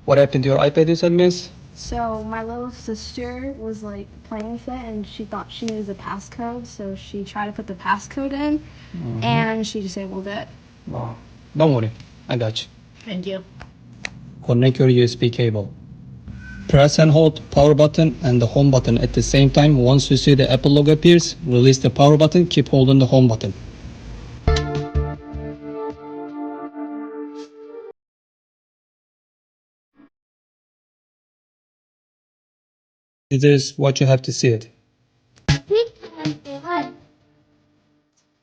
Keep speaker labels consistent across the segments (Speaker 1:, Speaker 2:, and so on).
Speaker 1: What happened to your iPad, you said, miss?
Speaker 2: So my little sister was like playing with it and she thought she knew the passcode, so she tried to put the passcode in and she disabled it.
Speaker 1: Oh, don't worry. I got you.
Speaker 2: Thank you.
Speaker 1: Connect your USB cable. Press and hold power button and the home button at the same time. Once you see the Apple logo appears, release the power button, keep holding the home button. This is what you have to see it.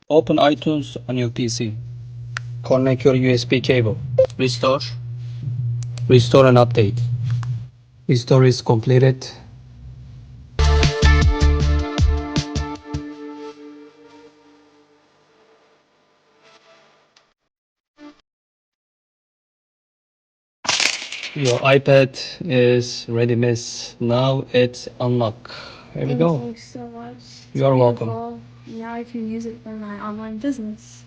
Speaker 1: Open iTunes on your PC. Connect your USB cable. Restore. Restore and update. Restore is completed. Your iPad is ready, miss. Now it's unlocked. Here we go.
Speaker 2: Thank you so much.
Speaker 1: You are welcome.
Speaker 2: Beautiful. Now I can use it for my online business.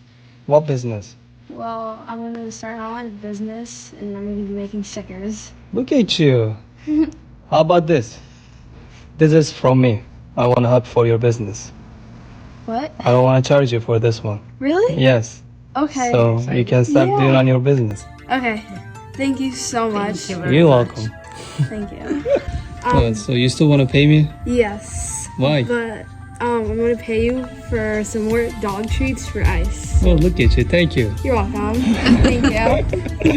Speaker 1: What business?
Speaker 2: Well, I'm going to start an online business and I'm going to be making stickers.
Speaker 1: Look at you. How about this? This is from me. I want to help for your business.
Speaker 2: What?
Speaker 1: I don't want to charge you for this one.
Speaker 2: Really?
Speaker 1: Yes.
Speaker 2: Okay.
Speaker 1: So you can start doing on your business.
Speaker 2: Okay. Thank you so much.
Speaker 1: You're welcome.
Speaker 2: Thank you.
Speaker 1: So you still want to pay me?
Speaker 2: Yes.
Speaker 1: Why?
Speaker 2: But I'm going to pay you for some more dog treats for Ice.
Speaker 1: Oh, look at you. Thank you.
Speaker 2: You're welcome. Thank you.